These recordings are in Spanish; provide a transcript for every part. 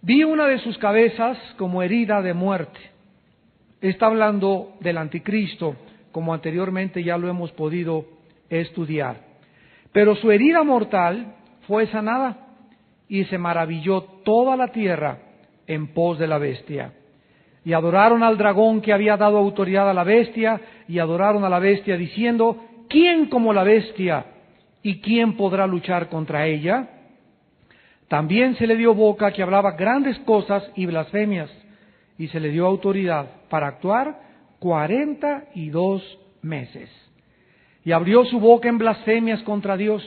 Vi una de sus cabezas como herida de muerte. Está hablando del anticristo, como anteriormente ya lo hemos podido estudiar. Pero su herida mortal fue sanada y se maravilló toda la tierra en pos de la bestia. Y adoraron al dragón que había dado autoridad a la bestia, y adoraron a la bestia diciendo: ¿quién como la bestia? ¿Y quién podrá luchar contra ella? También se le dio boca que hablaba grandes cosas y blasfemias, y se le dio autoridad para actuar 42 meses. Y abrió su boca en blasfemias contra Dios,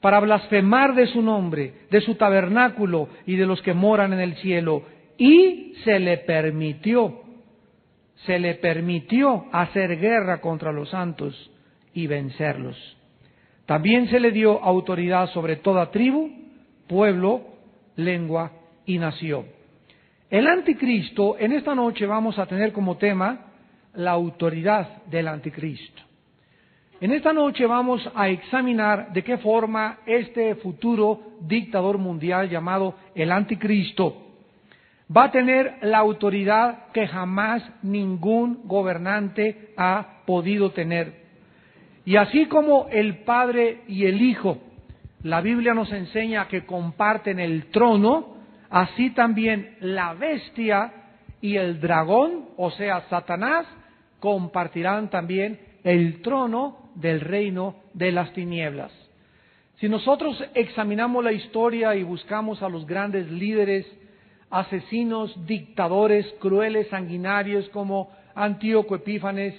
para blasfemar de su nombre, de su tabernáculo y de los que moran en el cielo. Y se le permitió hacer guerra contra los santos y vencerlos. También se le dio autoridad sobre toda tribu, pueblo, lengua y nación. El anticristo, en esta noche vamos a tener como tema la autoridad del anticristo. En esta noche vamos a examinar de qué forma este futuro dictador mundial llamado el anticristo va a tener la autoridad que jamás ningún gobernante ha podido tener. Y así como el Padre y el Hijo, la Biblia nos enseña que comparten el trono, así también la bestia y el dragón, o sea, Satanás, compartirán también el trono del reino de las tinieblas. Si nosotros examinamos la historia y buscamos a los grandes líderes, asesinos, dictadores, crueles, sanguinarios como Antíoco Epífanes,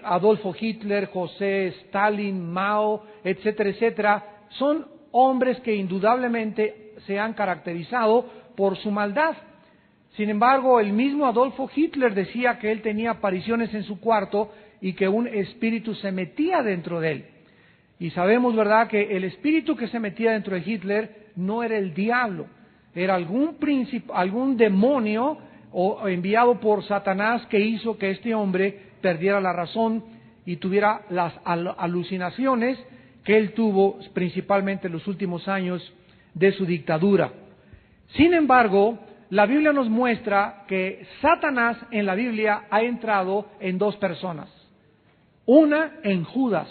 Adolfo Hitler, José Stalin, Mao, etcétera, etcétera, son hombres que indudablemente se han caracterizado por su maldad. Sin embargo, el mismo Adolfo Hitler decía que él tenía apariciones en su cuarto y que un espíritu se metía dentro de él. Y sabemos, ¿verdad?, que el espíritu que se metía dentro de Hitler no era el diablo, era algún demonio enviado por Satanás que hizo que este hombre perdiera la razón y tuviera las alucinaciones que él tuvo principalmente en los últimos años de su dictadura. Sin embargo, la Biblia nos muestra que Satanás en la Biblia ha entrado en dos personas. Una en Judas.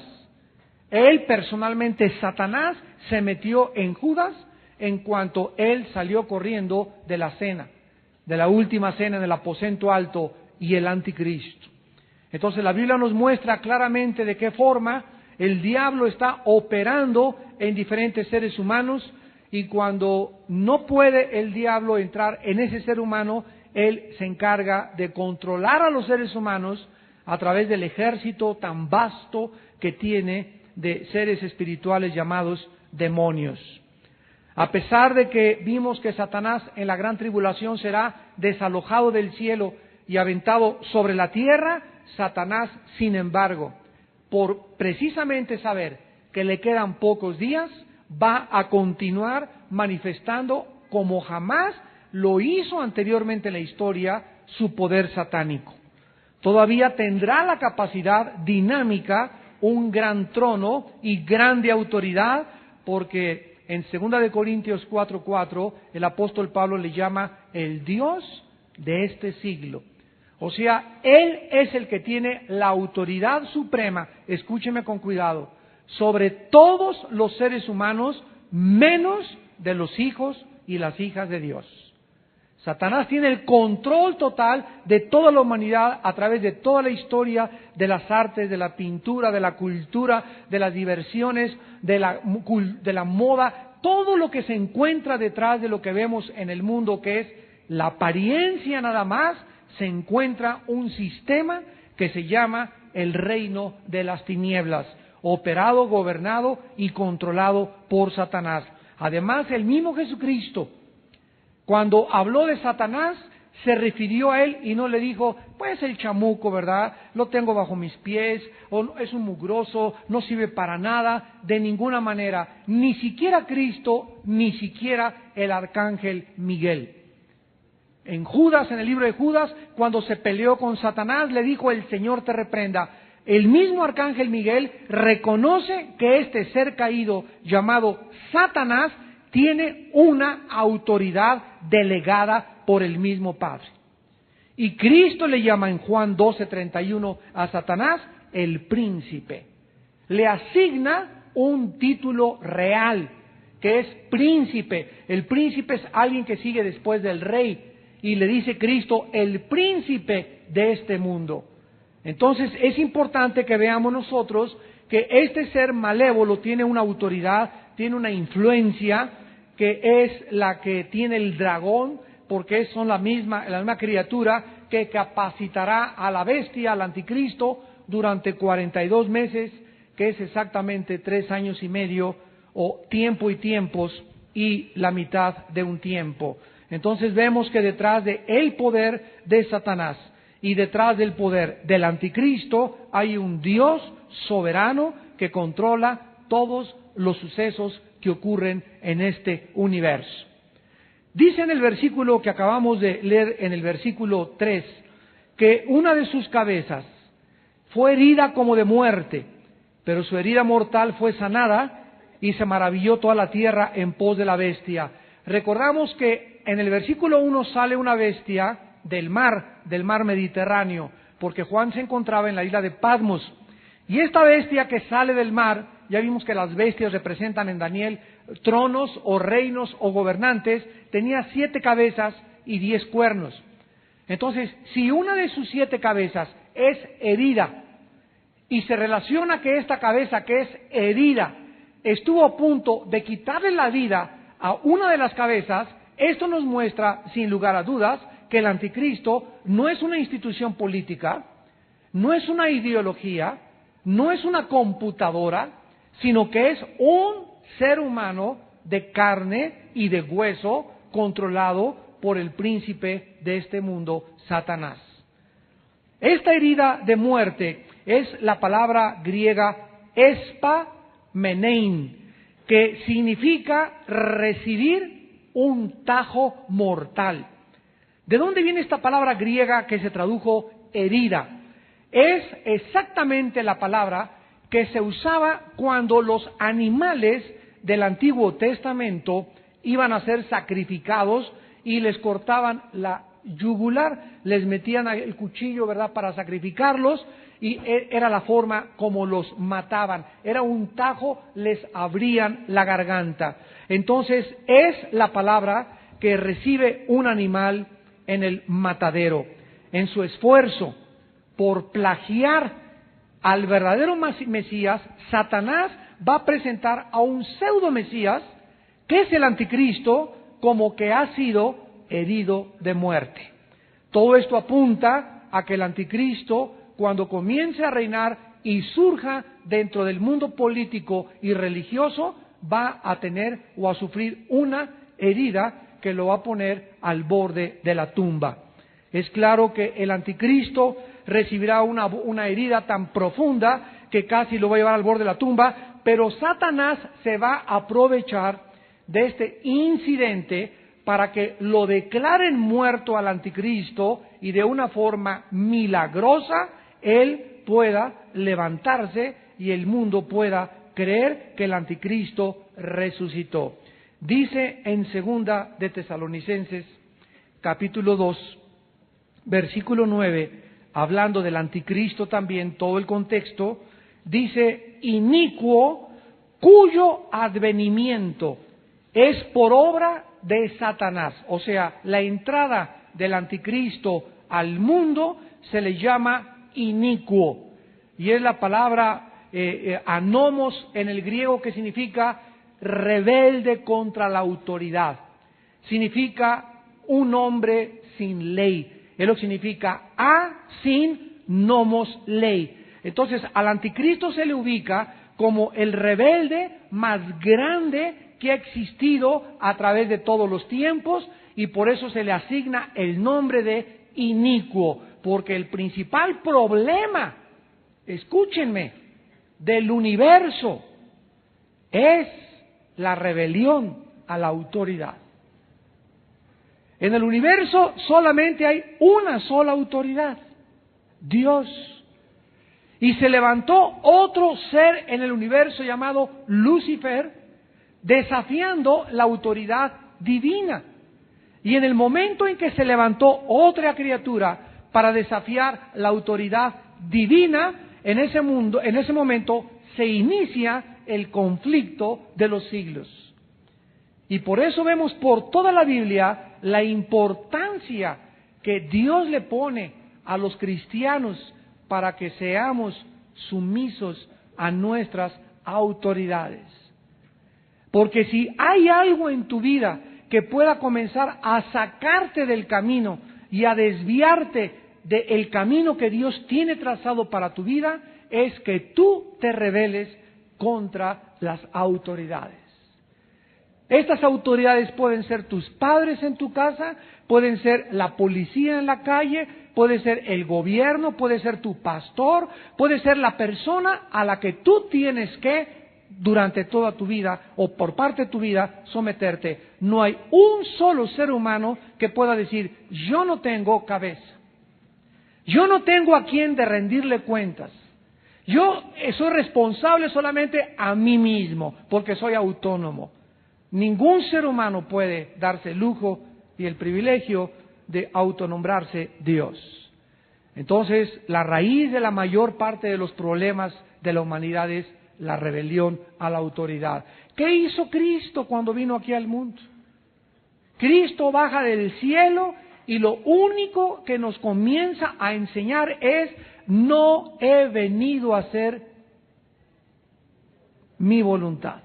Él personalmente, Satanás, se metió en Judas en cuanto él salió corriendo de la cena, de la última cena en el aposento alto y el anticristo. Entonces la Biblia nos muestra claramente de qué forma el diablo está operando en diferentes seres humanos, y cuando no puede el diablo entrar en ese ser humano, él se encarga de controlar a los seres humanos a través del ejército tan vasto que tiene de seres espirituales llamados demonios. A pesar de que vimos que Satanás en la gran tribulación será desalojado del cielo y aventado sobre la tierra, Satanás, sin embargo, por precisamente saber que le quedan pocos días, va a continuar manifestando como jamás lo hizo anteriormente en la historia su poder satánico. Todavía tendrá la capacidad dinámica, un gran trono y grande autoridad, porque en 2 Corintios 4:4 el apóstol Pablo le llama el Dios de este siglo. O sea, Él es el que tiene la autoridad suprema, escúcheme con cuidado, sobre todos los seres humanos, menos de los hijos y las hijas de Dios. Satanás tiene el control total de toda la humanidad a través de toda la historia de las artes, de la pintura, de la cultura, de las diversiones, de la moda, todo lo que se encuentra detrás de lo que vemos en el mundo, que es la apariencia nada más, se encuentra un sistema que se llama el reino de las tinieblas, operado, gobernado y controlado por Satanás. Además, el mismo Jesucristo, cuando habló de Satanás, se refirió a él y no le dijo, pues el chamuco, ¿verdad? Lo tengo bajo mis pies, o es un mugroso, no sirve para nada, de ninguna manera. Ni siquiera Cristo, ni siquiera el arcángel Miguel. En Judas, en el libro de Judas, cuando se peleó con Satanás, le dijo, el Señor te reprenda. El mismo arcángel Miguel reconoce que este ser caído llamado Satanás tiene una autoridad delegada por el mismo Padre. Y Cristo le llama en Juan 12:31 a Satanás el príncipe. Le asigna un título real, que es príncipe. El príncipe es alguien que sigue después del rey. Y le dice Cristo, el príncipe de este mundo. Entonces es importante que veamos nosotros que este ser malévolo tiene una autoridad, tiene una influencia, que es la que tiene el dragón, porque son la misma criatura que capacitará a la bestia, al anticristo, durante 42 meses, que es exactamente 3 años y medio, o tiempo y tiempos, y la mitad de un tiempo. Entonces vemos que detrás de el poder de Satanás y detrás del poder del anticristo hay un Dios soberano que controla todos los sucesos que ocurren en este universo. Dice en el versículo que acabamos de leer, en el versículo 3, que una de sus cabezas fue herida como de muerte, pero su herida mortal fue sanada y se maravilló toda la tierra en pos de la bestia. Recordamos que en el versículo 1 sale una bestia del mar Mediterráneo, porque Juan se encontraba en la isla de Patmos. Y esta bestia que sale del mar, ya vimos que las bestias representan en Daniel tronos o reinos o gobernantes, tenía 7 cabezas y 10 cuernos. Entonces, si una de sus 7 cabezas es herida, y se relaciona que esta cabeza que es herida estuvo a punto de quitarle la vida a una de las cabezas, esto nos muestra, sin lugar a dudas, que el anticristo no es una institución política, no es una ideología, no es una computadora, sino que es un ser humano de carne y de hueso controlado por el príncipe de este mundo, Satanás. Esta herida de muerte es la palabra griega espamenein, que significa recibir un tajo mortal. ¿De dónde viene esta palabra griega que se tradujo herida? Es exactamente la palabra que se usaba cuando los animales del Antiguo Testamento iban a ser sacrificados y les cortaban la yugular, les metían el cuchillo, ¿verdad?, para sacrificarlos, y era la forma como los mataban, era un tajo, les abrían la garganta. Entonces es la palabra que recibe un animal en el matadero, en su esfuerzo por plagiar al verdadero Mesías. Satanás va a presentar a un pseudo Mesías, que es el anticristo, como que ha sido herido de muerte. Todo esto apunta a que el anticristo, cuando comience a reinar y surja dentro del mundo político y religioso, va a tener o a sufrir una herida que lo va a poner al borde de la tumba. Es claro que el anticristo recibirá una herida tan profunda que casi lo va a llevar al borde de la tumba, pero Satanás se va a aprovechar de este incidente para que lo declaren muerto al anticristo y de una forma milagrosa él pueda levantarse y el mundo pueda creer que el anticristo resucitó. Dice en segunda de Tesalonicenses, capítulo 2, versículo 9, hablando del anticristo también, todo el contexto, dice, inicuo, cuyo advenimiento es por obra de Satanás. O sea, la entrada del anticristo al mundo se le llama inicuo, y es la palabra anomos en el griego, que significa rebelde contra la autoridad, significa un hombre sin ley, es lo que significa sin nomos ley. Entonces al anticristo se le ubica como el rebelde más grande que ha existido a través de todos los tiempos, y por eso se le asigna el nombre de inicuo, porque el principal problema, escúchenme, del universo es la rebelión a la autoridad. En el universo solamente hay una sola autoridad, Dios. Y se levantó otro ser en el universo llamado Lucifer, desafiando la autoridad divina. Y en el momento en que se levantó otra criatura para desafiar la autoridad divina, en ese momento se inicia el conflicto de los siglos. Y por eso vemos por toda la Biblia la importancia que Dios le pone a los cristianos para que seamos sumisos a nuestras autoridades. Porque si hay algo en tu vida que pueda comenzar a sacarte del camino y a desviarte del camino que Dios tiene trazado para tu vida, es que tú te rebeles contra las autoridades. Estas autoridades pueden ser tus padres en tu casa, pueden ser la policía en la calle, puede ser el gobierno, puede ser tu pastor, puede ser la persona a la que tú tienes que, durante toda tu vida o por parte de tu vida, someterte. No hay un solo ser humano que pueda decir, yo no tengo cabeza, yo no tengo a quien de rendirle cuentas, yo soy responsable solamente a mí mismo porque soy autónomo. Ningún ser humano puede darse el lujo y el privilegio de autonombrarse Dios. Entonces, la raíz de la mayor parte de los problemas de la humanidad es la rebelión a la autoridad. ¿Qué hizo Cristo cuando vino aquí al mundo? Cristo baja del cielo y lo único que nos comienza a enseñar es: no he venido a hacer mi voluntad.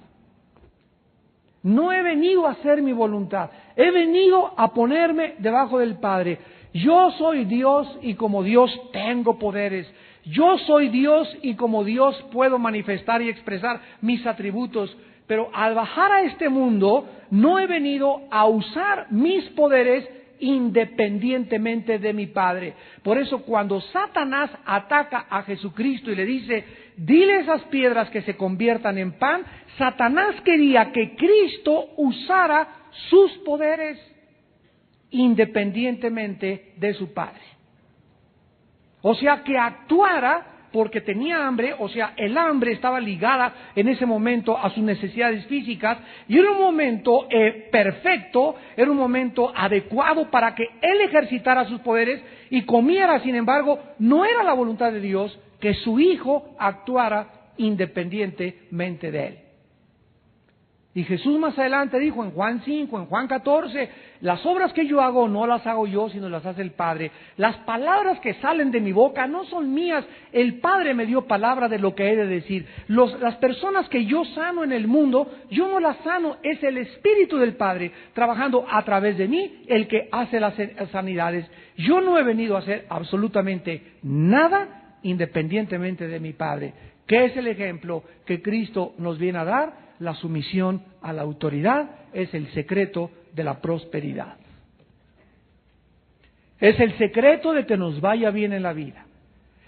No he venido a hacer mi voluntad, he venido a ponerme debajo del Padre. Yo soy Dios y como Dios tengo poderes. Yo soy Dios y como Dios puedo manifestar y expresar mis atributos. Pero al bajar a este mundo, no he venido a usar mis poderes independientemente de mi Padre. Por eso cuando Satanás ataca a Jesucristo y le dice, dile esas piedras que se conviertan en pan, Satanás quería que Cristo usara sus poderes independientemente de su Padre. O sea, que actuara porque tenía hambre, o sea, el hambre estaba ligada en ese momento a sus necesidades físicas, y era un momento perfecto, era un momento adecuado para que él ejercitara sus poderes y comiera. Sin embargo, no era la voluntad de Dios que su Hijo actuara independientemente de él. Y Jesús más adelante dijo en Juan 5, en Juan 14, las obras que yo hago no las hago yo, sino las hace el Padre. Las palabras que salen de mi boca no son mías, el Padre me dio palabra de lo que he de decir. Las personas que yo sano en el mundo, yo no las sano, es el Espíritu del Padre trabajando a través de mí el que hace las sanidades. Yo no he venido a hacer absolutamente nada independientemente de mi Padre. ¿Qué es el ejemplo que Cristo nos viene a dar? La sumisión a la autoridad es el secreto de la prosperidad. Es el secreto de que nos vaya bien en la vida.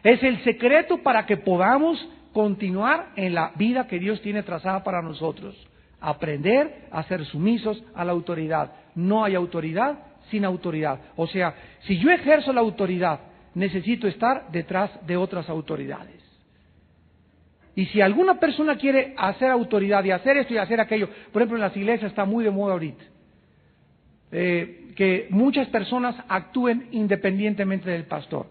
Es el secreto para que podamos continuar en la vida que Dios tiene trazada para nosotros. Aprender a ser sumisos a la autoridad. No hay autoridad sin autoridad. O sea, si yo ejerzo la autoridad, necesito estar detrás de otras autoridades. Y si alguna persona quiere hacer autoridad y hacer esto y hacer aquello, por ejemplo en las iglesias está muy de moda ahorita, que muchas personas actúen independientemente del pastor.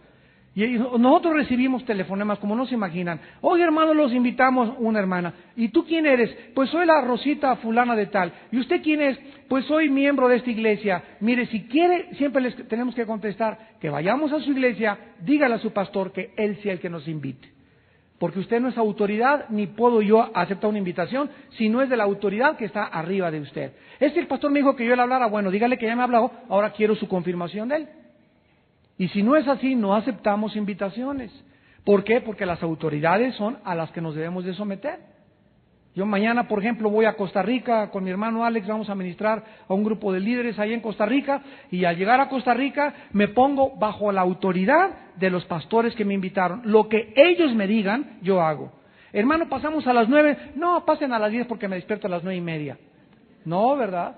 Y nosotros recibimos telefonemas, como no se imaginan. Oye hermano, los invitamos, una hermana. ¿Y tú quién eres? Pues soy la Rosita fulana de tal. ¿Y usted quién es? Pues soy miembro de esta iglesia. Mire, si quiere, siempre les tenemos que contestar que vayamos a su iglesia, dígale a su pastor que él sea el que nos invite. Porque usted no es autoridad, ni puedo yo aceptar una invitación, si no es de la autoridad que está arriba de usted. El pastor me dijo que yo le hablara, bueno, dígale que ya me ha hablado, ahora quiero su confirmación de él. Y si no es así, no aceptamos invitaciones. ¿Por qué? Porque las autoridades son a las que nos debemos de someter. Yo mañana, por ejemplo, voy a Costa Rica con mi hermano Alex, vamos a ministrar a un grupo de líderes ahí en Costa Rica, y al llegar a Costa Rica me pongo bajo la autoridad de los pastores que me invitaron. Lo que ellos me digan, yo hago. Hermano, pasamos a las 9, no, pasen a las 10 porque me despierto a las 9:30. No, ¿verdad?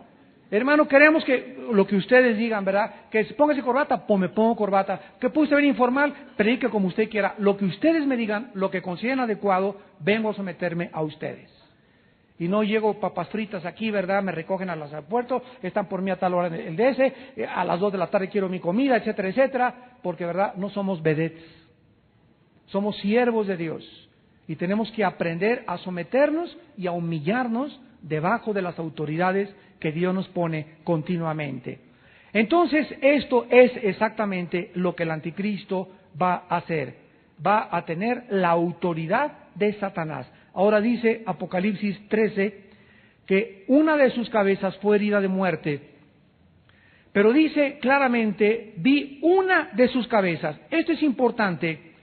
Hermano, queremos que lo que ustedes digan, ¿verdad? Que se póngase corbata, pues me pongo corbata. Que puede usted venir informal, predique como usted quiera. Lo que ustedes me digan, lo que consideren adecuado, vengo a someterme a ustedes. y no llego papas fritas aquí, ¿verdad? Me recogen a los aeropuertos, están por mí a tal hora en el DS, a las 2 de la tarde quiero mi comida, etcétera, etcétera, porque, ¿verdad? No somos vedettes, somos siervos de Dios y tenemos que aprender a someternos y a humillarnos debajo de las autoridades que Dios nos pone continuamente. Entonces, esto es exactamente lo que el anticristo va a hacer. Va a tener la autoridad de Satanás. Ahora dice Apocalipsis 13 que una de sus cabezas fue herida de muerte, pero dice claramente, vi una de sus cabezas. Esto es importante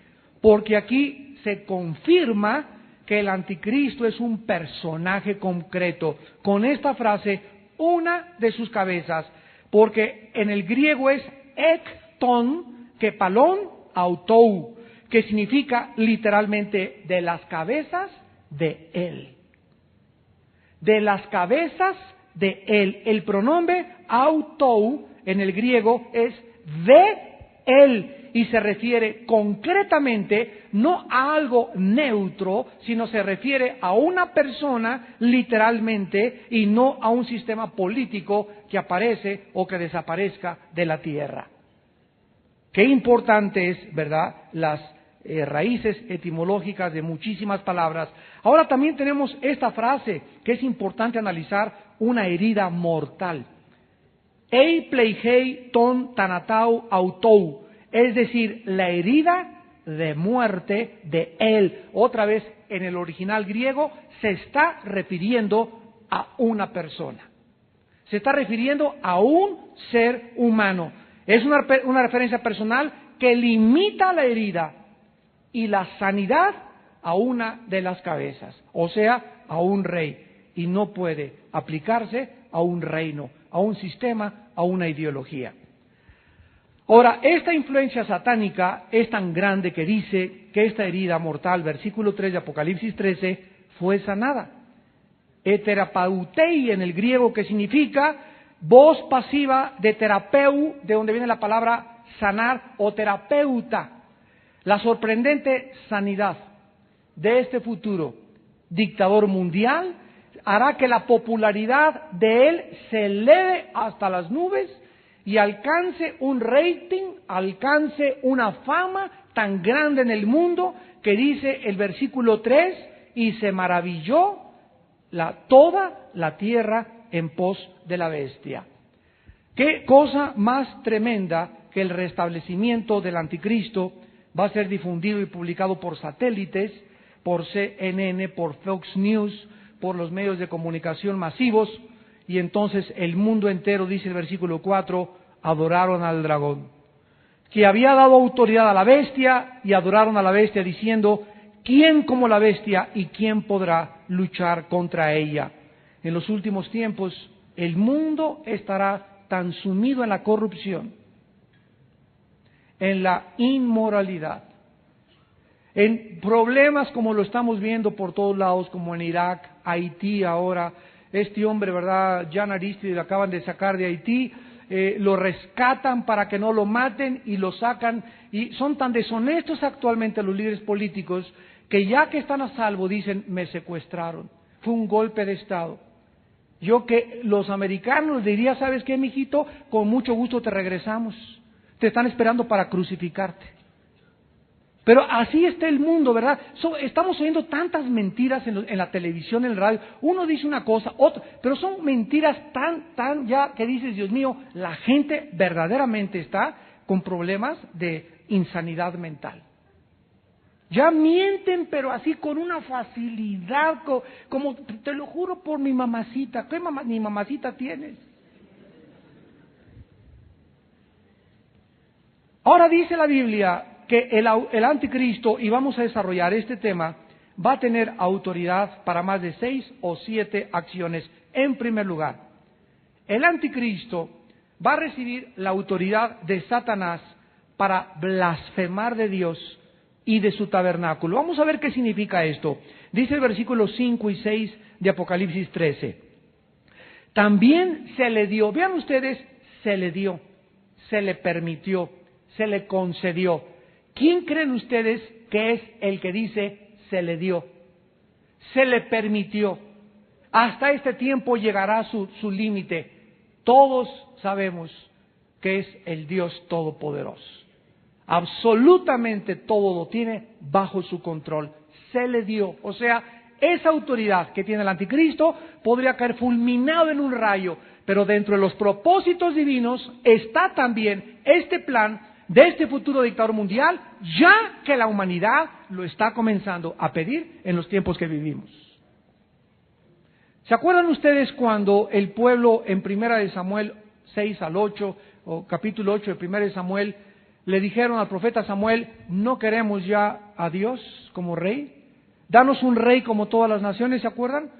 porque aquí se confirma que el anticristo es un personaje concreto, con esta frase, una de sus cabezas, porque en el griego es ekton, kepalon, autou, que significa literalmente de las cabezas de él. De las cabezas de él. El pronombre autou en el griego es de él y se refiere concretamente no a algo neutro, sino se refiere a una persona literalmente y no a un sistema político que aparece o que desaparezca de la tierra. Qué importante es, ¿verdad?, las raíces etimológicas de muchísimas palabras. Ahora también tenemos esta frase que es importante analizar, una herida mortal. Ei pleigei ton tanatau autou, es decir, la herida de muerte de él. Otra vez, en el original griego se está refiriendo a una persona. Se está refiriendo a un ser humano. Es una referencia personal que limita la herida y la sanidad a una de las cabezas, o sea, a un rey, y no puede aplicarse a un reino, a un sistema, a una ideología. Ahora, esta influencia satánica es tan grande que dice que esta herida mortal, versículo 3 de Apocalipsis 13, fue sanada. Eterapautei en el griego, que significa voz pasiva de terapeu, de donde viene la palabra sanar o terapeuta. La sorprendente sanidad de este futuro dictador mundial hará que la popularidad de él se eleve hasta las nubes y alcance un rating, alcance una fama tan grande en el mundo que dice el versículo 3, y se maravilló toda la tierra en pos de la bestia. Qué cosa más tremenda que el restablecimiento del anticristo va a ser difundido y publicado por satélites, por CNN, por Fox News, por los medios de comunicación masivos, y entonces el mundo entero, dice el versículo 4, adoraron al dragón, que había dado autoridad a la bestia, y adoraron a la bestia diciendo, ¿quién como la bestia y quién podrá luchar contra ella? En los últimos tiempos el mundo estará tan sumido en la corrupción, en la inmoralidad, en problemas como lo estamos viendo por todos lados, como en Irak, Haití ahora. Este hombre, ¿verdad?, Jan Aristide, lo acaban de sacar de Haití, lo rescatan para que no lo maten y lo sacan, y son tan deshonestos actualmente los líderes políticos que ya que están a salvo dicen, me secuestraron, fue un golpe de Estado. Yo que los americanos diría, ¿sabes qué, mijito? Con mucho gusto te regresamos, te están esperando para crucificarte. Pero así está el mundo, ¿verdad? Estamos oyendo tantas mentiras en la televisión, en el radio. Uno dice una cosa, otra, pero son mentiras tan ya que dices, Dios mío, la gente verdaderamente está con problemas de insanidad mental. Ya mienten, pero así con una facilidad, como te lo juro por mi mamacita. ¿Qué ni mamacita tienes? Ahora dice la Biblia que el anticristo, y vamos a desarrollar este tema, va a tener autoridad para más de 6 o 7 acciones. En primer lugar, el anticristo va a recibir la autoridad de Satanás para blasfemar de Dios y de su tabernáculo. Vamos a ver qué significa esto. Dice el versículo 5 y 6 de Apocalipsis 13. También se le dio, vean ustedes, se le dio, se le permitió, se le concedió. ¿Quién creen ustedes que es el que dice se le dio? Se le permitió. Hasta este tiempo llegará su límite. Todos sabemos que es el Dios Todopoderoso. Absolutamente todo lo tiene bajo su control. Se le dio, o sea, esa autoridad que tiene el anticristo podría caer fulminado en un rayo, pero dentro de los propósitos divinos está también este plan de este futuro dictador mundial, ya que la humanidad lo está comenzando a pedir en los tiempos que vivimos. ¿Se acuerdan ustedes cuando el pueblo en 1 de Samuel 6 al 8, o capítulo 8 de 1 de Samuel, le dijeron al profeta Samuel, no queremos ya a Dios como rey, danos un rey como todas las naciones, ¿se acuerdan?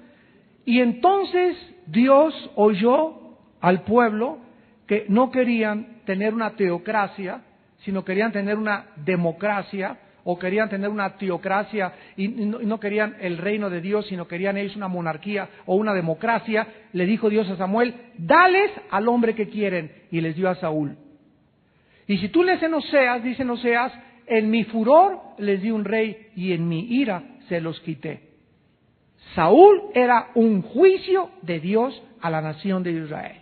Y entonces Dios oyó al pueblo que no querían tener una teocracia, sino querían tener una democracia, o querían tener una teocracia y no querían el reino de Dios, sino querían ellos una monarquía o una democracia. Le dijo Dios a Samuel, dales al hombre que quieren, y les dio a Saúl. Y si tú lees en Oseas, dice en Oseas, en mi furor les di un rey y en mi ira se los quité. Saúl era un juicio de Dios a la nación de Israel.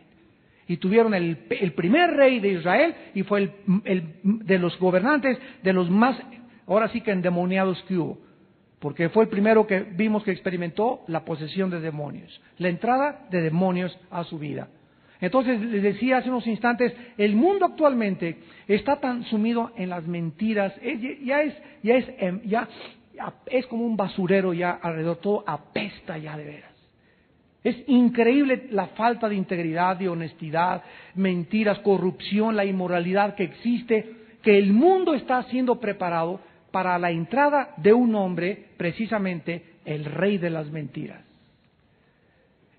Y tuvieron el primer rey de Israel y fue el de los gobernantes, de los más, ahora sí que endemoniados que hubo. Porque fue el primero que vimos que experimentó la posesión de demonios, la entrada de demonios a su vida. Entonces, les decía hace unos instantes, el mundo actualmente está tan sumido en las mentiras, es como un basurero ya alrededor, todo apesta ya de veras. Es increíble la falta de integridad, de honestidad, mentiras, corrupción, la inmoralidad que existe, que el mundo está siendo preparado para la entrada de un hombre, precisamente el rey de las mentiras.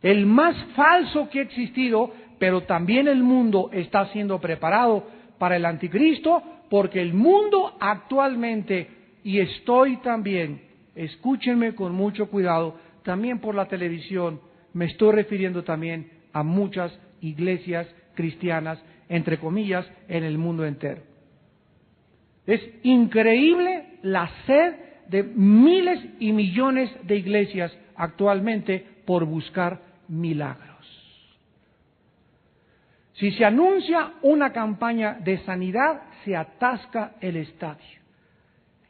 El más falso que ha existido, pero también el mundo está siendo preparado para el anticristo, porque el mundo actualmente, y estoy también, escúchenme con mucho cuidado, también por la televisión, me estoy refiriendo también a muchas iglesias cristianas, entre comillas, en el mundo entero. Es increíble la sed de miles y millones de iglesias actualmente por buscar milagros. Si se anuncia una campaña de sanidad, se atasca el estadio.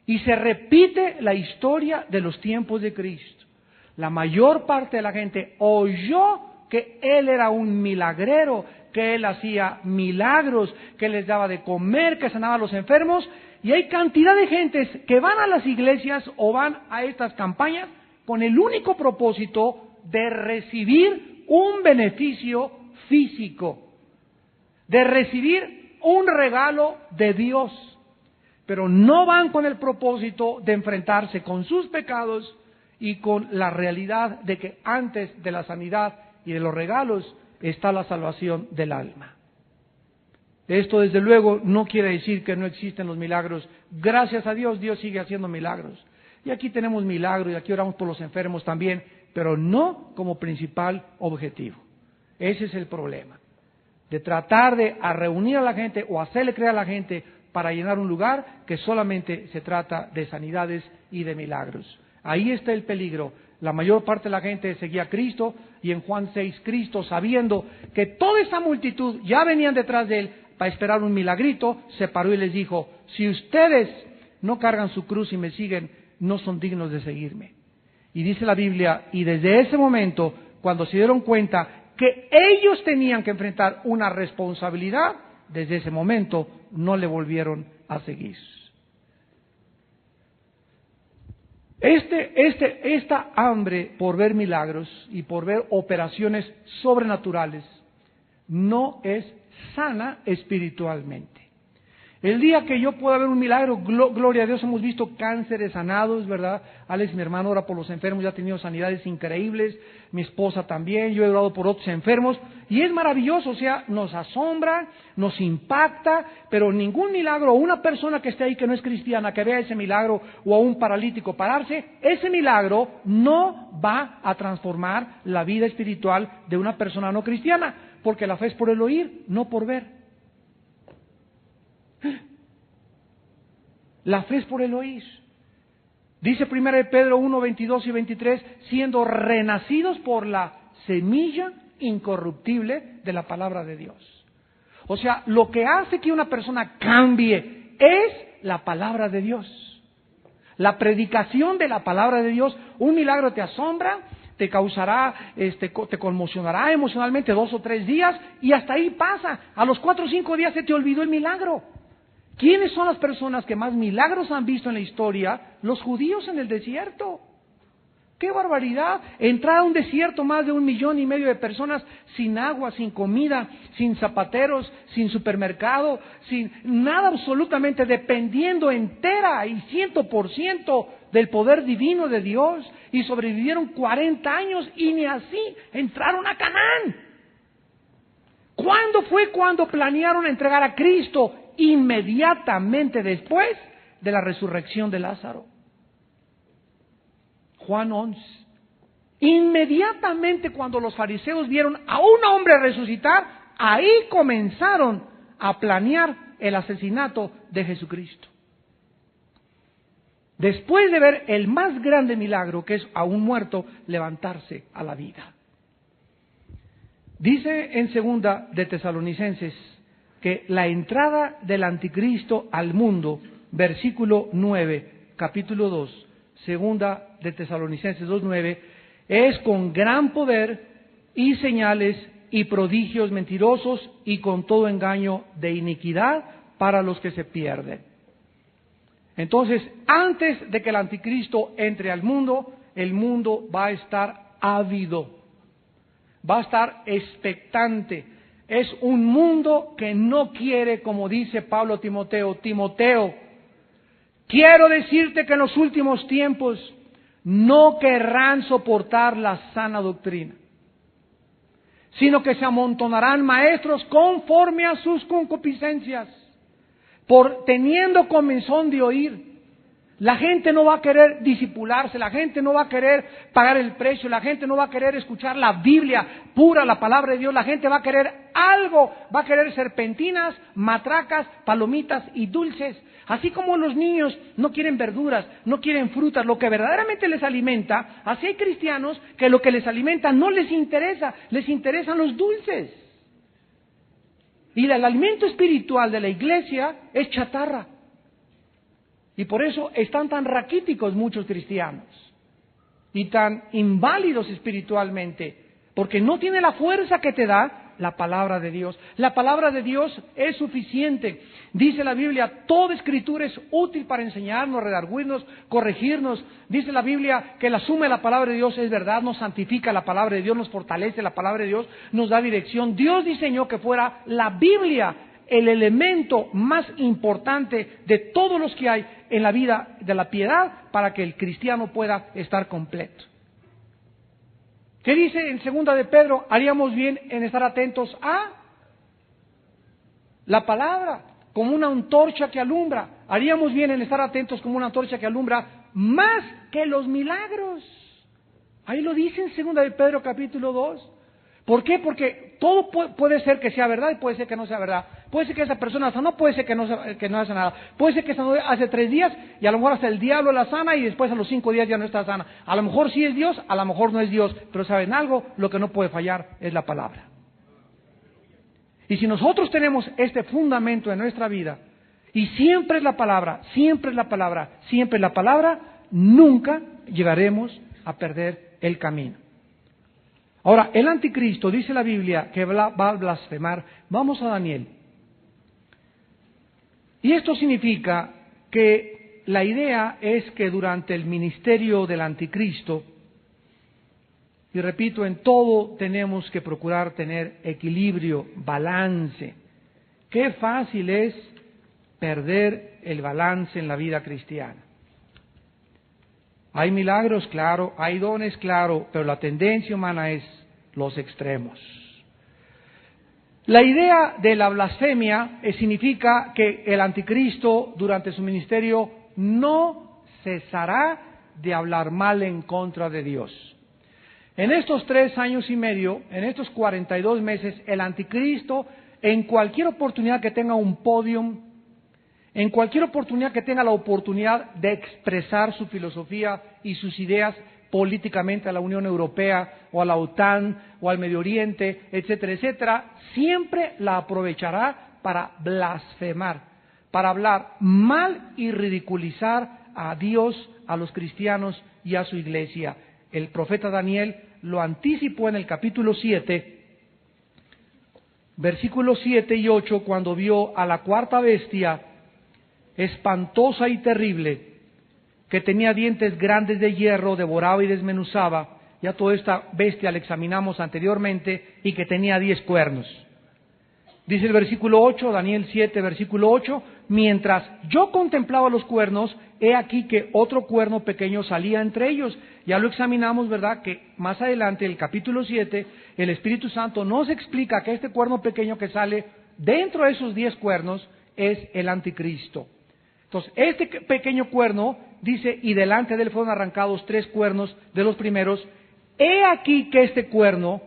Y se repite la historia de los tiempos de Cristo. La mayor parte de la gente oyó que Él era un milagrero, que Él hacía milagros, que les daba de comer, que sanaba a los enfermos. Y hay cantidad de gentes que van a las iglesias o van a estas campañas con el único propósito de recibir un beneficio físico, de recibir un regalo de Dios, pero no van con el propósito de enfrentarse con sus pecados y con la realidad de que antes de la sanidad y de los regalos está la salvación del alma. Esto desde luego no quiere decir que no existen los milagros. Gracias a Dios, Dios sigue haciendo milagros. Y aquí tenemos milagros y aquí oramos por los enfermos también, pero no como principal objetivo. Ese es el problema. De tratar de reunir a la gente o hacerle creer a la gente para llenar un lugar que solamente se trata de sanidades y de milagros. Ahí está el peligro. La mayor parte de la gente seguía a Cristo y en Juan 6, Cristo, sabiendo que toda esa multitud ya venían detrás de Él para esperar un milagrito, se paró y les dijo, si ustedes no cargan su cruz y me siguen, no son dignos de seguirme. Y dice la Biblia, y desde ese momento, cuando se dieron cuenta que ellos tenían que enfrentar una responsabilidad, desde ese momento no le volvieron a seguir. Esta hambre por ver milagros y por ver operaciones sobrenaturales no es sana espiritualmente. El día que yo pueda ver un milagro, gloria a Dios, hemos visto cánceres sanados, ¿verdad? Alex, mi hermano, ora por los enfermos, ya ha tenido sanidades increíbles, mi esposa también, yo he orado por otros enfermos, y es maravilloso, o sea, nos asombra, nos impacta, pero ningún milagro, o una persona que esté ahí que no es cristiana, que vea ese milagro, o a un paralítico pararse, ese milagro no va a transformar la vida espiritual de una persona no cristiana, porque la fe es por el oír, no por ver. La fe es por el oír. Dice 1 Pedro 1, 22 y 23, siendo renacidos por la semilla incorruptible de la palabra de Dios. O sea, lo que hace que una persona cambie es la palabra de Dios. La predicación de la palabra de Dios. Un milagro te asombra, te causará, te conmocionará emocionalmente 2 o 3 días y hasta ahí pasa. A los 4 o 5 días se te olvidó el milagro. ¿Quiénes son las personas que más milagros han visto en la historia? Los judíos en el desierto. ¡Qué barbaridad! Entrar a un desierto más de 1,5 millones de personas sin agua, sin comida, sin zapateros, sin supermercado, sin nada absolutamente, dependiendo entera y 100% del poder divino de Dios. Y sobrevivieron 40 años y ni así entraron a Canaán. ¿Cuándo fue cuando planearon entregar a Cristo? Inmediatamente después de la resurrección de Lázaro. Juan 11. Inmediatamente cuando los fariseos vieron a un hombre resucitar, ahí comenzaron a planear el asesinato de Jesucristo. Después de ver el más grande milagro, que es a un muerto levantarse a la vida. Dice en 2 de Tesalonicenses que la entrada del anticristo al mundo, versículo 9, capítulo 2, 2 de Tesalonicenses 2:9, es con gran poder y señales y prodigios mentirosos y con todo engaño de iniquidad para los que se pierden. Entonces, antes de que el anticristo entre al mundo, el mundo va a estar ávido, va a estar expectante. Es un mundo que no quiere, como dice Pablo a Timoteo, Timoteo, quiero decirte que en los últimos tiempos no querrán soportar la sana doctrina, sino que se amontonarán maestros conforme a sus concupiscencias, teniendo comezón de oír. La gente no va a querer discipularse, la gente no va a querer pagar el precio, la gente no va a querer escuchar la Biblia pura, la palabra de Dios, la gente va a querer algo, va a querer serpentinas, matracas, palomitas y dulces. Así como los niños no quieren verduras, no quieren frutas, lo que verdaderamente les alimenta, así hay cristianos que lo que les alimenta no les interesa, les interesan los dulces. Y el alimento espiritual de la iglesia es chatarra. Y por eso están tan raquíticos muchos cristianos y tan inválidos espiritualmente, porque no tiene la fuerza que te da la palabra de Dios. La palabra de Dios es suficiente. Dice la Biblia, toda escritura es útil para enseñarnos, redarguirnos, corregirnos. Dice la Biblia que la suma de la palabra de Dios es verdad, nos santifica la palabra de Dios, nos fortalece la palabra de Dios, nos da dirección. Dios diseñó que fuera la Biblia el elemento más importante de todos los que hay en la vida de la piedad para que el cristiano pueda estar completo. ¿Qué dice en 2 de Pedro? Haríamos bien en estar atentos a la palabra como una antorcha que alumbra. Haríamos bien en estar atentos como una antorcha que alumbra más que los milagros. Ahí lo dice en 2 de Pedro capítulo 2. ¿Por qué? Porque todo puede ser que sea verdad y puede ser que no sea verdad. Puede ser que esa persona sanó, puede ser que no hace nada. Puede ser que sanó hace 3 días y a lo mejor hasta el diablo la sana y después a los 5 días ya no está sana. A lo mejor sí es Dios, a lo mejor no es Dios. Pero ¿saben algo? Lo que no puede fallar es la palabra. Y si nosotros tenemos este fundamento en nuestra vida, y siempre es la palabra, siempre es la palabra, siempre es la palabra, nunca llegaremos a perder el camino. Ahora, el anticristo, dice la Biblia, que va a blasfemar. Vamos a Daniel. Y esto significa que la idea es que durante el ministerio del anticristo, y repito, en todo tenemos que procurar tener equilibrio, balance. Qué fácil es perder el balance en la vida cristiana. Hay milagros, claro, hay dones, claro, pero la tendencia humana es los extremos. La idea de la blasfemia significa que el anticristo durante su ministerio no cesará de hablar mal en contra de Dios. En estos 3 años y medio, en estos 42 meses, el anticristo, en cualquier oportunidad que tenga un podium, En cualquier oportunidad que tenga la oportunidad de expresar su filosofía y sus ideas políticamente a la Unión Europea o a la OTAN o al Medio Oriente, etcétera, etcétera, siempre la aprovechará para blasfemar, para hablar mal y ridiculizar a Dios, a los cristianos y a su iglesia. El profeta Daniel lo anticipó en el capítulo 7, versículos 7 y 8, cuando vio a la cuarta bestia, espantosa y terrible, que tenía dientes grandes de hierro, devoraba y desmenuzaba. Ya toda esta bestia la examinamos anteriormente, y que tenía 10 cuernos. Dice el versículo 8, Daniel 7, versículo 8, mientras yo contemplaba los cuernos, he aquí que otro cuerno pequeño salía entre ellos. Ya lo examinamos, ¿verdad? Que más adelante, el capítulo 7, el Espíritu Santo nos explica que este cuerno pequeño que sale dentro de esos 10 cuernos es el anticristo. Entonces, este pequeño cuerno dice, y delante de él fueron arrancados 3 cuernos de los primeros. He aquí que este cuerno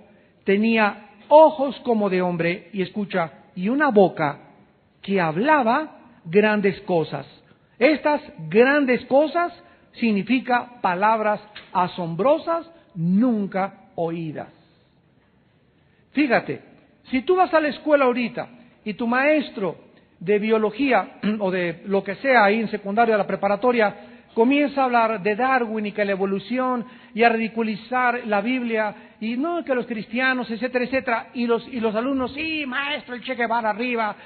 tenía ojos como de hombre, y escucha, y una boca que hablaba grandes cosas. Estas grandes cosas significa palabras asombrosas nunca oídas. Fíjate, si tú vas a la escuela ahorita y tu maestro de biología o de lo que sea ahí en secundaria o la preparatoria comienza a hablar de Darwin y que la evolución y a ridiculizar la Biblia y no que los cristianos, etcétera, etcétera, y los alumnos, sí, maestro, el Che Guevara arriba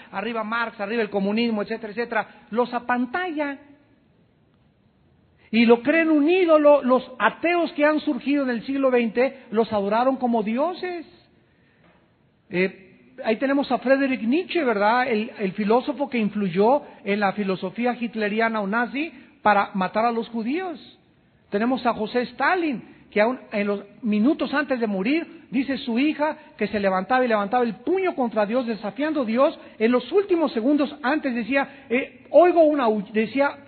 Marx, arriba el comunismo, etcétera, etcétera, los apantalla y lo creen un ídolo. Los ateos que han surgido en el siglo XX los adoraron como dioses. Ahí tenemos a Friedrich Nietzsche, ¿verdad? El filósofo que influyó en la filosofía hitleriana o nazi para matar a los judíos. Tenemos a José Stalin, que aún en los minutos antes de morir, dice su hija que se levantaba y levantaba el puño contra Dios, desafiando a Dios. En los últimos segundos antes decía, decía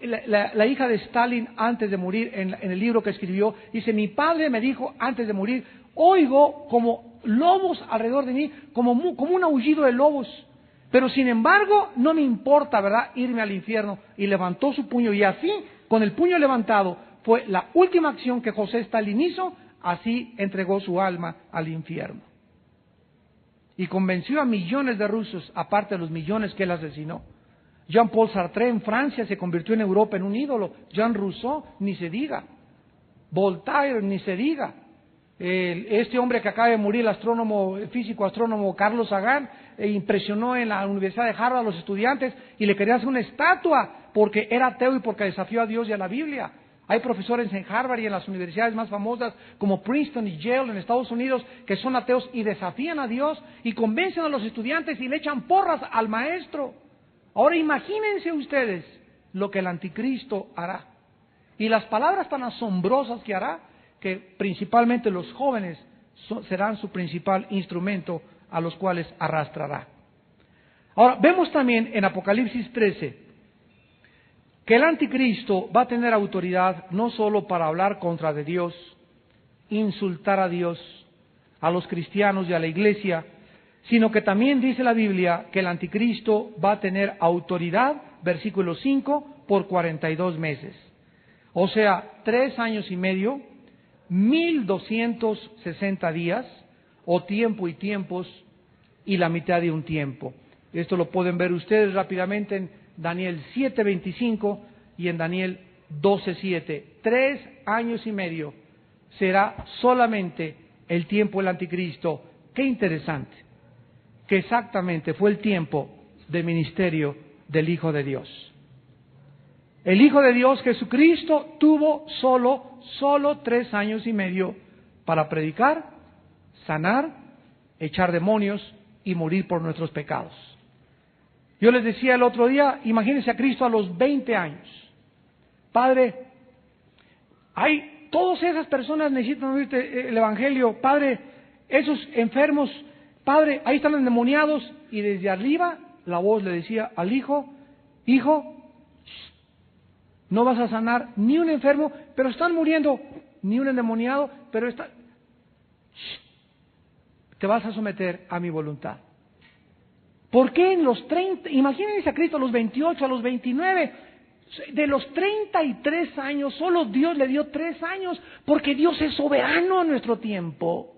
la hija de Stalin antes de morir, en el libro que escribió, dice, mi padre me dijo antes de morir, oigo como lobos alrededor de mí, como un aullido de lobos, pero sin embargo no me importa, ¿verdad?, irme al infierno. Y levantó su puño, y así, con el puño levantado, fue la última acción que José Stalin hizo. Así entregó su alma al infierno y convenció a millones de rusos, aparte de los millones que él asesinó. Jean-Paul Sartre en Francia se convirtió en Europa en un ídolo. Jean Rousseau, ni se diga. Voltaire, ni se diga. Este hombre que acaba de morir, el físico astrónomo Carlos Sagan, impresionó en la Universidad de Harvard a los estudiantes y le quería hacer una estatua porque era ateo y porque desafió a Dios y a la Biblia. Hay profesores en Harvard y en las universidades más famosas como Princeton y Yale en Estados Unidos que son ateos y desafían a Dios y convencen a los estudiantes y le echan porras al maestro. Ahora imagínense ustedes lo que el anticristo hará y las palabras tan asombrosas que hará, que principalmente los jóvenes serán su principal instrumento a los cuales arrastrará. Ahora, vemos también en Apocalipsis 13 que el anticristo va a tener autoridad no solo para hablar contra de Dios, insultar a Dios, a los cristianos y a la iglesia, sino que también dice la Biblia que el anticristo va a tener autoridad, versículo 5, por 42 meses. O sea, 3 años y medio, 1260 días, o tiempo y tiempos, y la mitad de un tiempo. Esto lo pueden ver ustedes rápidamente en Daniel 7:25 y en Daniel 12:7. 3 años y medio será solamente el tiempo del anticristo. Qué interesante, que exactamente fue el tiempo de ministerio del Hijo de Dios. El Hijo de Dios, Jesucristo, tuvo solo 3 años y medio para predicar, sanar, echar demonios y morir por nuestros pecados. Yo les decía el otro día, imagínense a Cristo a los 20 años. Padre, todas esas personas necesitan oír el Evangelio. Padre, esos enfermos, Padre, ahí están los endemoniados. Y desde arriba la voz le decía al Hijo, Hijo, no vas a sanar ni un enfermo, pero están muriendo, ni un endemoniado, pero te vas a someter a mi voluntad. ¿Por qué en los 30? Imagínense a Cristo a los 28, a los 29. De los 33 años, solo Dios le dio 3 años, porque Dios es soberano en nuestro tiempo.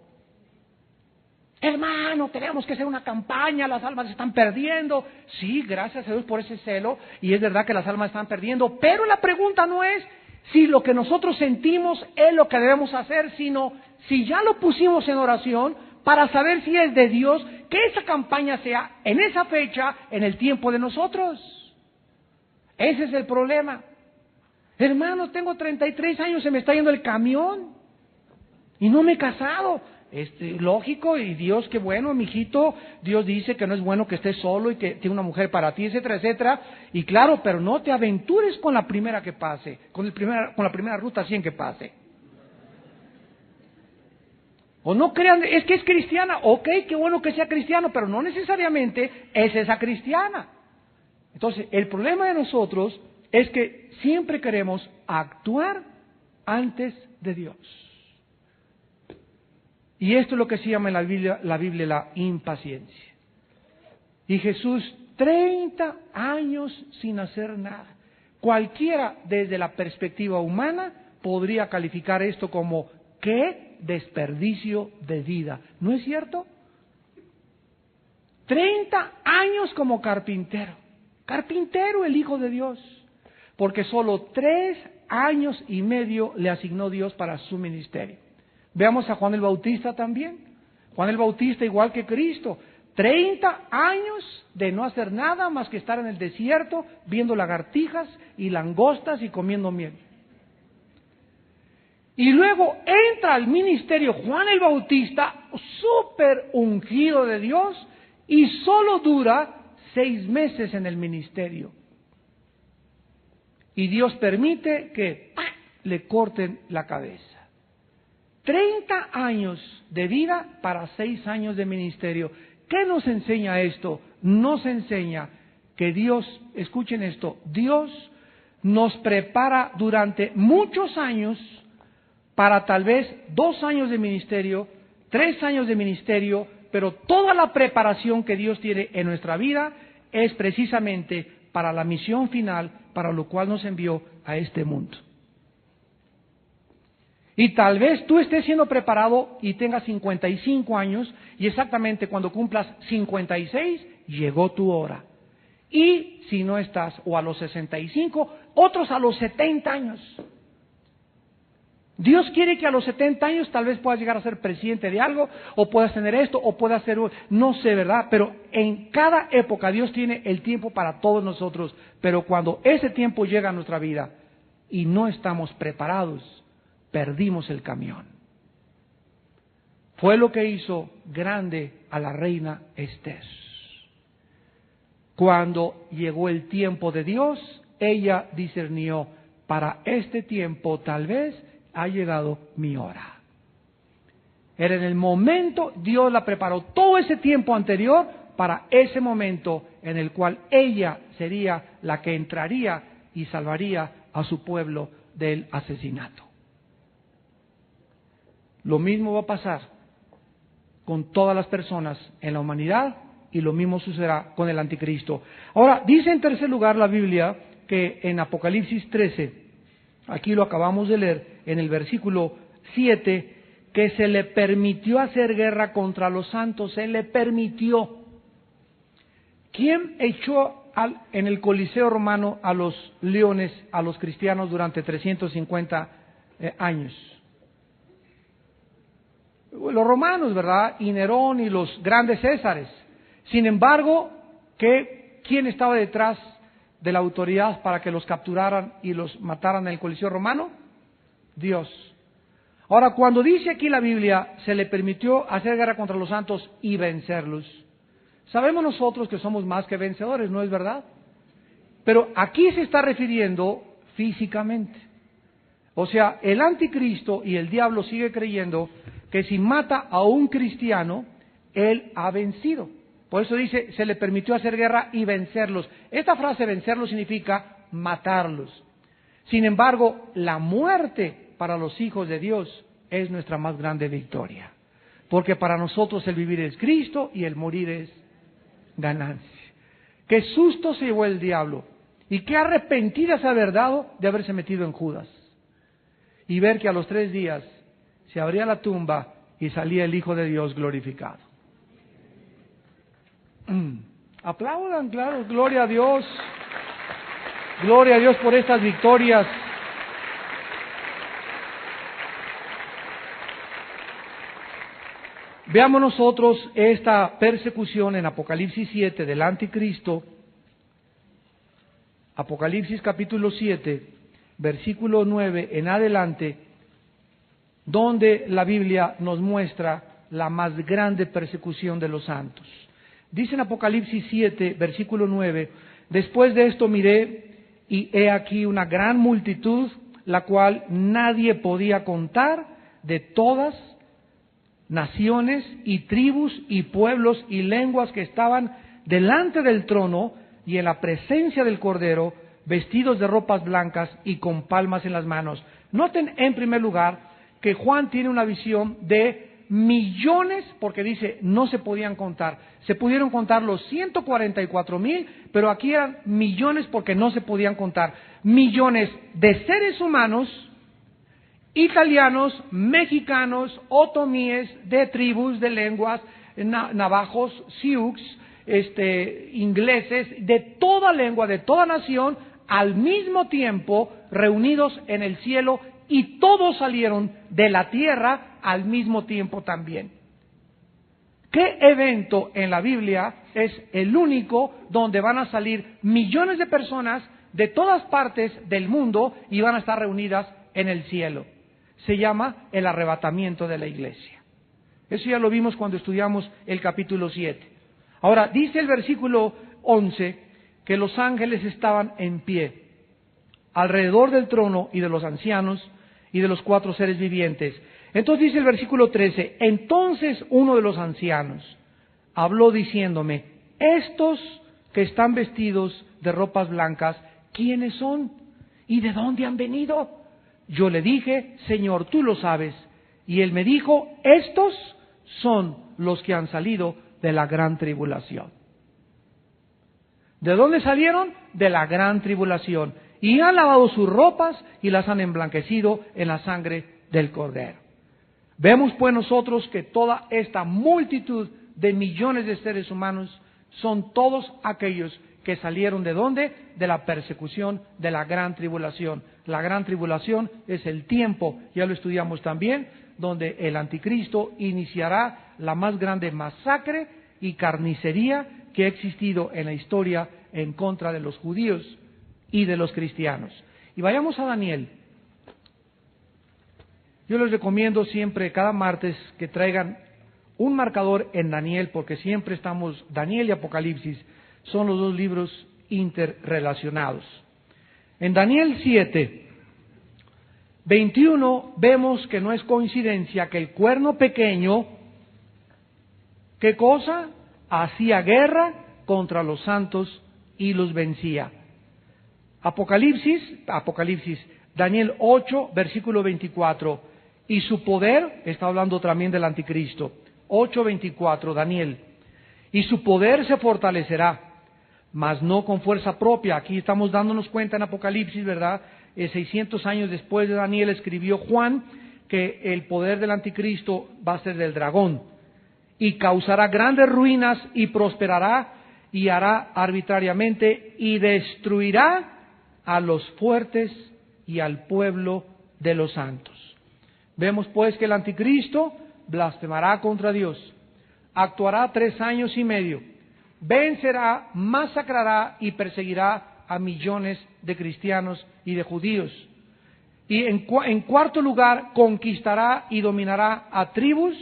Hermano, tenemos que hacer una campaña, las almas se están perdiendo. Sí, gracias a Dios por ese celo, y es verdad que las almas están perdiendo, pero la pregunta no es si lo que nosotros sentimos es lo que debemos hacer, sino si ya lo pusimos en oración para saber si es de Dios, que esa campaña sea en esa fecha, en el tiempo de nosotros. Ese es el problema. Hermano, tengo 33 años, se me está yendo el camión y no me he casado. Lógico, y Dios, qué bueno, mijito, Dios dice que no es bueno que estés solo y que tiene una mujer para ti, etcétera, etcétera. Y claro, pero no te aventures con la primera que pase, con la primera ruta 100 que pase. O no crean, es que es cristiana, ok, qué bueno que sea cristiano, pero no necesariamente es esa cristiana. Entonces, el problema de nosotros es que siempre queremos actuar antes de Dios. Y esto es lo que se llama en la Biblia la impaciencia. Y Jesús, 30 años sin hacer nada. Cualquiera desde la perspectiva humana podría calificar esto como qué desperdicio de vida. ¿No es cierto? 30 años como carpintero. Carpintero, el Hijo de Dios. Porque solo 3 años y medio le asignó Dios para su ministerio. Veamos a Juan el Bautista también. Juan el Bautista, igual que Cristo, 30 años de no hacer nada más que estar en el desierto, viendo lagartijas y langostas y comiendo miel. Y luego entra al ministerio Juan el Bautista, súper ungido de Dios, y solo dura 6 meses en el ministerio. Y Dios permite que le corten la cabeza. 30 años de vida para 6 años de ministerio. ¿Qué nos enseña esto? Nos enseña que Dios, escuchen esto, Dios nos prepara durante muchos años para tal vez 2 años de ministerio, 3 años de ministerio, pero toda la preparación que Dios tiene en nuestra vida es precisamente para la misión final, para lo cual nos envió a este mundo. Y tal vez tú estés siendo preparado y tengas 55 años y exactamente cuando cumplas 56 llegó tu hora. Y si no estás, o a los 65, otros a los 70 años. Dios quiere que a los 70 años tal vez puedas llegar a ser presidente de algo, o puedas tener esto, o puedas ser, no sé, ¿verdad? Pero en cada época Dios tiene el tiempo para todos nosotros. Pero cuando ese tiempo llega a nuestra vida y no estamos preparados, perdimos el camión. Fue lo que hizo grande a la reina Esther. Cuando llegó el tiempo de Dios, ella discernió, para este tiempo tal vez ha llegado mi hora. Era en el momento, Dios la preparó todo ese tiempo anterior para ese momento en el cual ella sería la que entraría y salvaría a su pueblo del asesinato. Lo mismo va a pasar con todas las personas en la humanidad y lo mismo sucederá con el anticristo. Ahora, dice en tercer lugar la Biblia que en Apocalipsis 13, aquí lo acabamos de leer en el versículo 7, que se le permitió hacer guerra contra los santos, se le permitió. ¿Quién echó en el Coliseo romano a los leones, a los cristianos durante 350 años? Los romanos, ¿verdad? Y Nerón y los grandes Césares. Sin embargo, ¿quién estaba detrás de la autoridad para que los capturaran y los mataran en el Coliseo romano? Dios. Ahora, cuando dice aquí la Biblia, se le permitió hacer guerra contra los santos y vencerlos. Sabemos nosotros que somos más que vencedores, ¿no es verdad? Pero aquí se está refiriendo físicamente. O sea, el anticristo y el diablo sigue creyendo que si mata a un cristiano, él ha vencido. Por eso dice, se le permitió hacer guerra y vencerlos. Esta frase vencerlos significa matarlos. Sin embargo, la muerte para los hijos de Dios es nuestra más grande victoria. Porque para nosotros el vivir es Cristo y el morir es ganancia. Qué susto se llevó el diablo y qué arrepentida se haber dado de haberse metido en Judas y ver que a los 3 días se abría la tumba y salía el Hijo de Dios glorificado. Aplaudan, claro, gloria a Dios. Gloria a Dios por estas victorias. Veamos nosotros esta persecución en Apocalipsis 7 del anticristo. Apocalipsis capítulo 7, versículo 9 en adelante, donde la Biblia nos muestra la más grande persecución de los santos. Dice en Apocalipsis 7, versículo 9, después de esto miré y he aquí una gran multitud, la cual nadie podía contar, de todas naciones y tribus y pueblos y lenguas que estaban delante del trono y en la presencia del Cordero, vestidos de ropas blancas y con palmas en las manos. Noten en primer lugar que Juan tiene una visión de millones, porque dice no se podían contar. Se pudieron contar los 144,000, pero aquí eran millones porque no se podían contar. Millones de seres humanos, italianos, mexicanos, otomíes, de tribus, de lenguas, navajos, sioux, ingleses, de toda lengua, de toda nación, al mismo tiempo reunidos en el cielo, y todos salieron de la tierra al mismo tiempo también. ¿Qué evento en la Biblia es el único donde van a salir millones de personas de todas partes del mundo y van a estar reunidas en el cielo? Se llama el arrebatamiento de la iglesia. Eso ya lo vimos cuando estudiamos el capítulo 7. Ahora, dice el versículo 11 que los ángeles estaban en pie alrededor del trono y de los ancianos y de los 4 seres vivientes. Entonces dice el versículo 13, entonces uno de los ancianos habló diciéndome, estos que están vestidos de ropas blancas, ¿quiénes son? ¿Y de dónde han venido? Yo le dije, Señor, tú lo sabes. Y él me dijo, estos son los que han salido de la gran tribulación. ¿De dónde salieron? De la gran tribulación. Y han lavado sus ropas y las han emblanquecido en la sangre del Cordero. Vemos pues nosotros que toda esta multitud de millones de seres humanos son todos aquellos que salieron ¿de dónde? De la persecución de la gran tribulación. La gran tribulación es el tiempo, ya lo estudiamos también, donde el anticristo iniciará la más grande masacre y carnicería que ha existido en la historia en contra de los judíos y de los cristianos. Y vayamos a Daniel. Yo les recomiendo siempre, cada martes, que traigan un marcador en Daniel, porque siempre estamos, Daniel y Apocalipsis son los 2 libros interrelacionados. En Daniel 7, 21, vemos que no es coincidencia que el cuerno pequeño, ¿qué cosa? Hacía guerra contra los santos y los vencía. Apocalipsis, Daniel 8, versículo 24, y su poder, está hablando también del anticristo, 8:24, Daniel, y su poder se fortalecerá, mas no con fuerza propia. Aquí estamos dándonos cuenta en Apocalipsis, ¿verdad? 600 años después de Daniel escribió Juan que el poder del anticristo va a ser del dragón, y causará grandes ruinas y prosperará y hará arbitrariamente y destruirá a los fuertes y al pueblo de los santos. Vemos pues que el anticristo blasfemará contra Dios, actuará 3 años y medio, vencerá, masacrará y perseguirá a millones de cristianos y de judíos. Y en cuarto lugar, conquistará y dominará a tribus,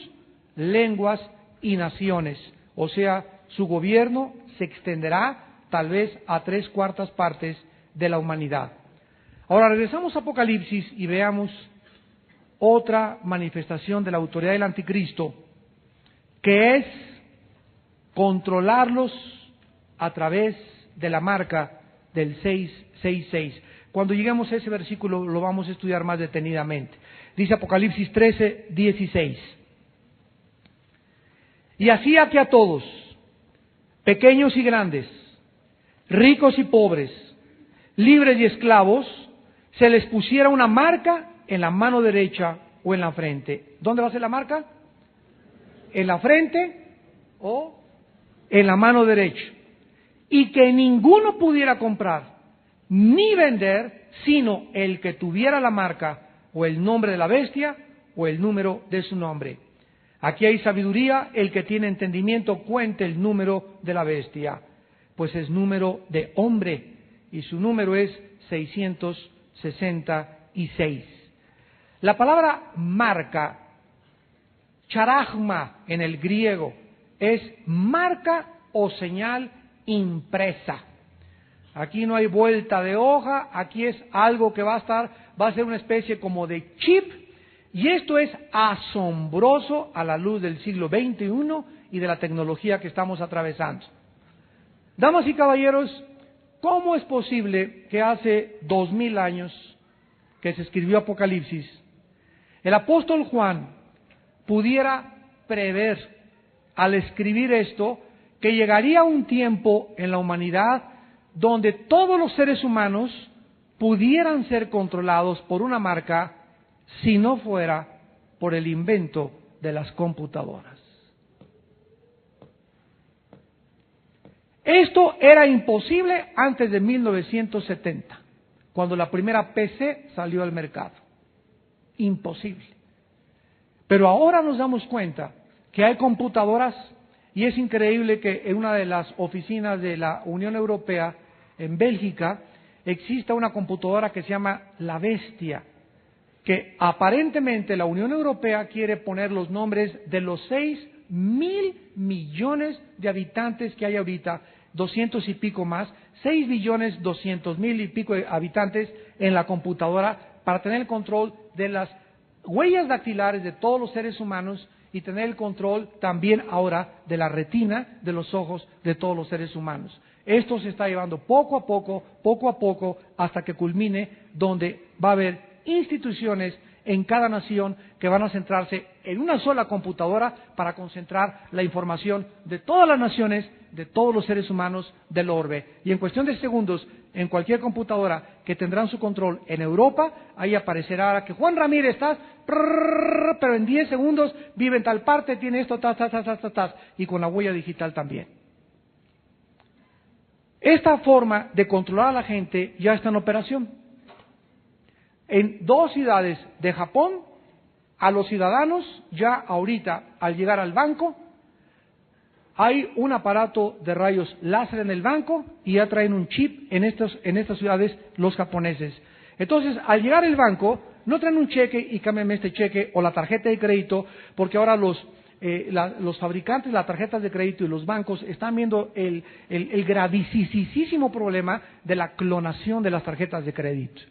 lenguas y naciones. O sea, su gobierno se extenderá tal vez a 3/4 partes de la humanidad. Ahora regresamos a Apocalipsis y veamos otra manifestación de la autoridad del anticristo, que es controlarlos a través de la marca del 666. Cuando lleguemos a ese versículo lo vamos a estudiar más detenidamente. Dice Apocalipsis 13:16. Y hacía que a todos, pequeños y grandes, ricos y pobres, libres y esclavos, se les pusiera una marca en la mano derecha o en la frente. ¿Dónde va a ser la marca? ¿En la frente o en la mano derecha? Y que ninguno pudiera comprar ni vender, sino el que tuviera la marca o el nombre de la bestia o el número de su nombre. Aquí hay sabiduría, el que tiene entendimiento cuente el número de la bestia, pues es número de hombre y su número es 666. La palabra marca, charagma en el griego, es marca o señal impresa. Aquí no hay vuelta de hoja, aquí es algo que va a ser una especie como de chip, y esto es asombroso a la luz del siglo XXI y de la tecnología que estamos atravesando. Damas y caballeros, ¿cómo es posible que hace 2000 años que se escribió Apocalipsis, el apóstol Juan pudiera prever al escribir esto que llegaría un tiempo en la humanidad donde todos los seres humanos pudieran ser controlados por una marca si no fuera por el invento de las computadoras? Esto era imposible antes de 1970, cuando la primera PC salió al mercado. Imposible. Pero ahora nos damos cuenta que hay computadoras, y es increíble que en una de las oficinas de la Unión Europea, en Bélgica, exista una computadora que se llama La Bestia, que aparentemente la Unión Europea quiere poner los nombres de los 6.000 millones de habitantes que hay ahorita, 200 y pico más, 6.200.000 y pico de habitantes en la computadora para tener el control de las huellas dactilares de todos los seres humanos y tener el control también ahora de la retina de los ojos de todos los seres humanos. Esto se está llevando poco a poco, hasta que culmine, donde va a haber instituciones en cada nación que van a centrarse en una sola computadora para concentrar la información de todas las naciones, de todos los seres humanos del orbe. Y en cuestión de segundos, en cualquier computadora que tendrán su control en Europa, ahí aparecerá que Juan Ramírez estás, pero en 10 segundos vive en tal parte, tiene esto, y con la huella digital también. Esta forma de controlar a la gente ya está en operación. En 2 ciudades de Japón, a los ciudadanos, ya ahorita, al llegar al banco, hay un aparato de rayos láser en el banco y ya traen un chip en estas ciudades los japoneses. Entonces, al llegar al banco, no traen un cheque y cámbiame este cheque o la tarjeta de crédito, porque ahora los fabricantes de las tarjetas de crédito y los bancos están viendo el gravísimo problema de la clonación de las tarjetas de crédito,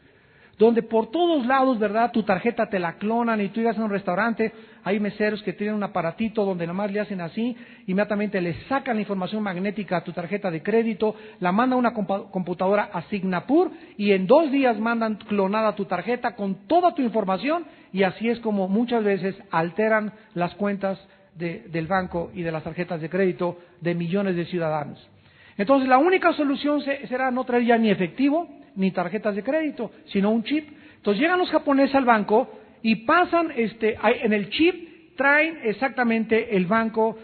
donde por todos lados, ¿verdad?, tu tarjeta te la clonan y tú llegas a un restaurante, hay meseros que tienen un aparatito donde nomás le hacen así, inmediatamente le sacan la información magnética a tu tarjeta de crédito, la mandan a una computadora a Singapur y en 2 días mandan clonada tu tarjeta con toda tu información, y así es como muchas veces alteran las cuentas del banco y de las tarjetas de crédito de millones de ciudadanos. Entonces la única solución será no traer ya ni efectivo ni tarjetas de crédito, sino un chip. Entonces llegan los japoneses al banco y pasan, en el chip traen exactamente el banco,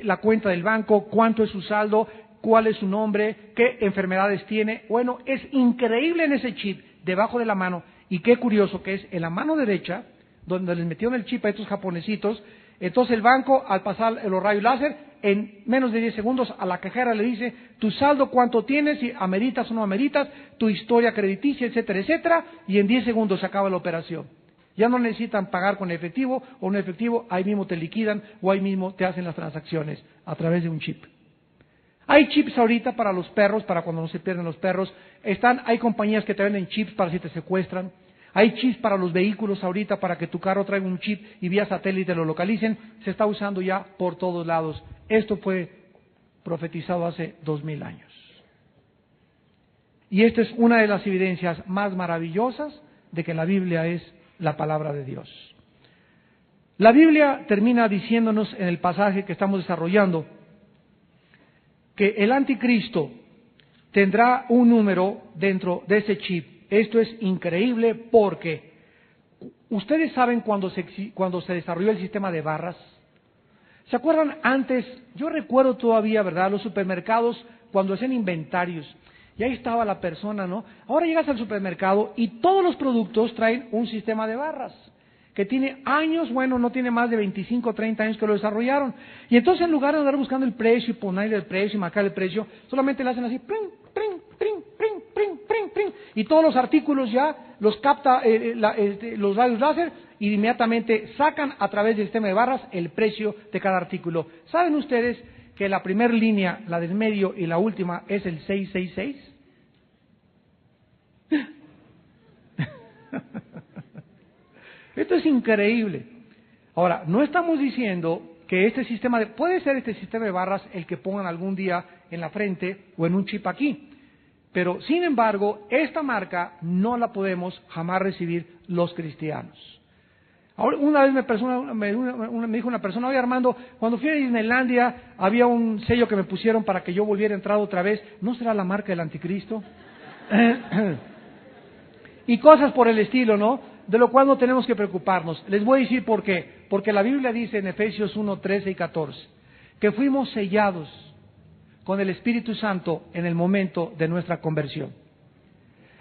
la cuenta del banco, cuánto es su saldo, cuál es su nombre, qué enfermedades tiene. Bueno, es increíble en ese chip, debajo de la mano, y qué curioso que es en la mano derecha, donde les metieron el chip a estos japonesitos. Entonces el banco, al pasar los rayos láser, en menos de 10 segundos a la cajera le dice tu saldo, cuánto tienes, si ameritas o no ameritas, tu historia crediticia, etcétera, etcétera, y en 10 segundos se acaba la operación. Ya no necesitan pagar con efectivo o no efectivo, ahí mismo te liquidan o ahí mismo te hacen las transacciones a través de un chip. Hay chips ahorita para los perros, para cuando no se pierden los perros. Hay compañías que te venden chips para si te secuestran. Hay chips para los vehículos ahorita, para que tu carro traiga un chip y vía satélite lo localicen. Se está usando ya por todos lados. Esto fue profetizado hace 2000 años. Y esta es una de las evidencias más maravillosas de que la Biblia es la palabra de Dios. La Biblia termina diciéndonos en el pasaje que estamos desarrollando que el anticristo tendrá un número dentro de ese chip. Esto es increíble porque ustedes saben cuando se desarrolló el sistema de barras. ¿Se acuerdan antes? Yo recuerdo todavía, ¿verdad? Los supermercados cuando hacían inventarios. Y ahí estaba la persona, ¿no? Ahora llegas al supermercado y todos los productos traen un sistema de barras que tiene años, bueno, no tiene más de 25 o 30 años que lo desarrollaron. Y entonces en lugar de andar buscando el precio y ponerle el precio y marcar el precio, solamente le hacen así, pring, pring, pring, pring, pring, pring, pring, y todos los artículos ya los capta los rayos láser y inmediatamente sacan a través del sistema de barras el precio de cada artículo. ¿Saben ustedes que la primera línea, la del medio y la última es el 666? Esto es increíble. Ahora, no estamos diciendo que este sistema puede ser este sistema de barras el que pongan algún día en la frente o en un chip aquí, pero sin embargo, esta marca no la podemos jamás recibir los cristianos. Ahora, una vez me dijo una persona, oye Armando, cuando fui a Disneylandia había un sello que me pusieron para que yo volviera a entrar otra vez, ¿no será la marca del anticristo? Y cosas por el estilo, ¿no? De lo cual no tenemos que preocuparnos. Les voy a decir por qué. Porque la Biblia dice en Efesios 1, 13 y 14 que fuimos sellados con el Espíritu Santo en el momento de nuestra conversión.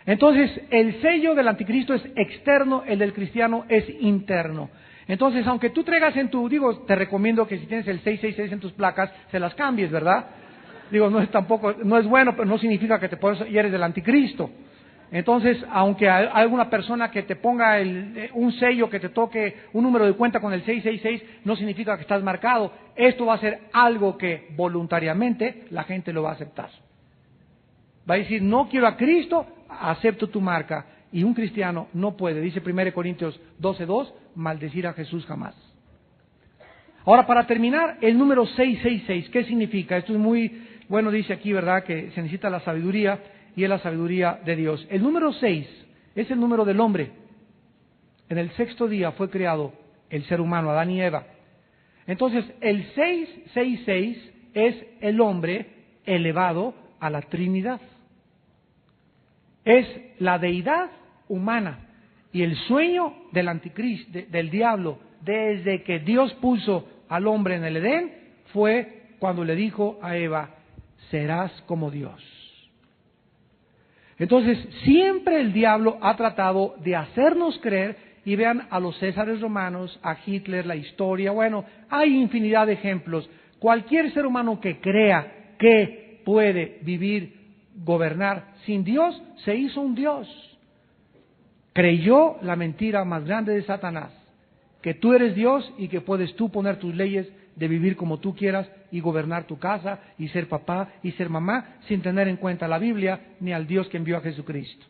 Entonces, el sello del anticristo es externo, el del cristiano es interno. Entonces, aunque tú traigas te recomiendo que si tienes el 666 en tus placas, se las cambies, ¿verdad? No es bueno, pero no significa que y eres del anticristo. Entonces, aunque hay alguna persona que te ponga un sello, que te toque un número de cuenta con el 666, no significa que estás marcado. Esto va a ser algo que voluntariamente la gente lo va a aceptar. Va a decir, no quiero a Cristo, acepto tu marca. Y un cristiano no puede, dice 1 Corintios 12:2, maldecir a Jesús jamás. Ahora, para terminar, el número 666, ¿qué significa? Esto es muy bueno, dice aquí, ¿verdad?, que se necesita la sabiduría. Y es la sabiduría de Dios. El número 6 es el número del hombre. En el sexto día fue creado el ser humano, Adán y Eva. Entonces, el 666 es el hombre elevado a la Trinidad. Es la deidad humana y el sueño del anticristo, del diablo, desde que Dios puso al hombre en el Edén, fue cuando le dijo a Eva, serás como Dios. Entonces, siempre el diablo ha tratado de hacernos creer, y vean a los Césares romanos, a Hitler, la historia, bueno, hay infinidad de ejemplos. Cualquier ser humano que crea que puede vivir, gobernar sin Dios, se hizo un Dios. Creyó la mentira más grande de Satanás, que tú eres Dios y que puedes tú poner tus leyes de vivir como tú quieras y gobernar tu casa y ser papá y ser mamá sin tener en cuenta la Biblia ni al Dios que envió a Jesucristo.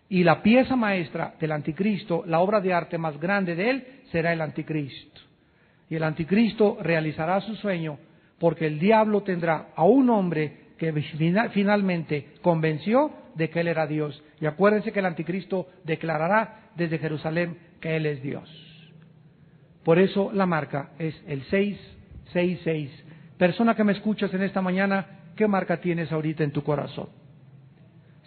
Y la pieza maestra del anticristo, la obra de arte más grande de él, será el anticristo. Y el anticristo realizará su sueño porque el diablo tendrá a un hombre que finalmente convenció de que él era Dios. Y acuérdense que el anticristo declarará desde Jerusalén que él es Dios. Por eso la marca es el 666. Persona que me escuchas en esta mañana, ¿qué marca tienes ahorita en tu corazón?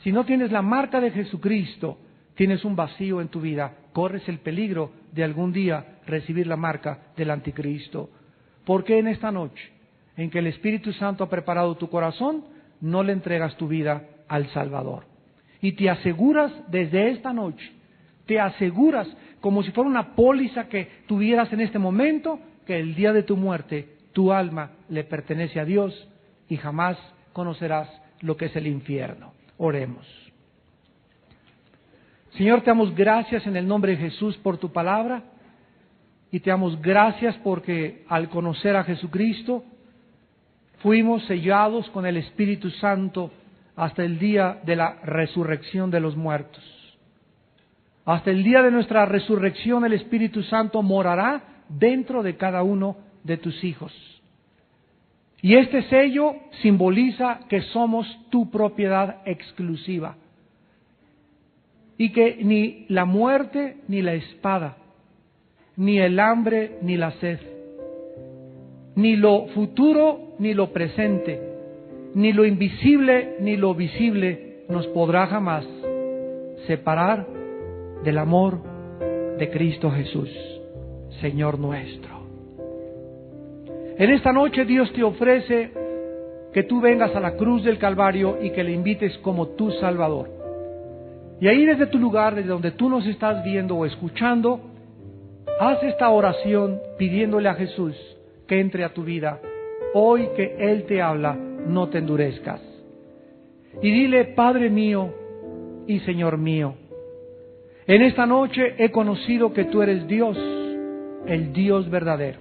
Si no tienes la marca de Jesucristo, tienes un vacío en tu vida. Corres el peligro de algún día recibir la marca del anticristo. ¿Por qué en esta noche, en que el Espíritu Santo ha preparado tu corazón, no le entregas tu vida al Salvador? Y te aseguras desde esta noche, te aseguras como si fuera una póliza que tuvieras en este momento, que el día de tu muerte, tu alma le pertenece a Dios y jamás conocerás lo que es el infierno. Oremos. Señor, te damos gracias en el nombre de Jesús por tu palabra y te damos gracias porque al conocer a Jesucristo fuimos sellados con el Espíritu Santo hasta el día de la resurrección de los muertos. Hasta el día de nuestra resurrección el Espíritu Santo morará dentro de cada uno de tus hijos. Y este sello simboliza que somos tu propiedad exclusiva. Y que ni la muerte ni la espada, ni el hambre ni la sed, ni lo futuro ni lo presente, ni lo invisible ni lo visible nos podrá jamás separar del amor de Cristo Jesús, Señor nuestro. En esta noche Dios te ofrece que tú vengas a la cruz del Calvario y que le invites como tu Salvador. Y ahí desde tu lugar, desde donde tú nos estás viendo o escuchando, haz esta oración pidiéndole a Jesús que entre a tu vida. Hoy que Él te habla, no te endurezcas. Y dile: Padre mío y Señor mío, en esta noche he conocido que tú eres Dios, el Dios verdadero,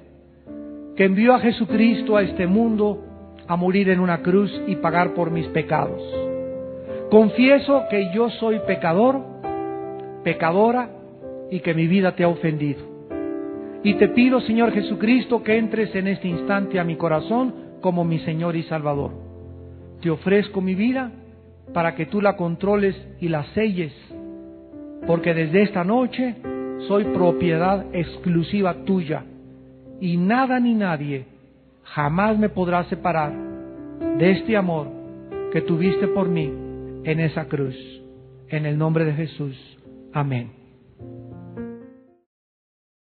que envió a Jesucristo a este mundo a morir en una cruz y pagar por mis pecados. Confieso que yo soy pecador, pecadora, y que mi vida te ha ofendido. Y te pido, Señor Jesucristo, que entres en este instante a mi corazón como mi Señor y Salvador. Te ofrezco mi vida para que tú la controles y la selles, porque desde esta noche soy propiedad exclusiva tuya, y nada ni nadie jamás me podrá separar de este amor que tuviste por mí en esa cruz. En el nombre de Jesús. Amén.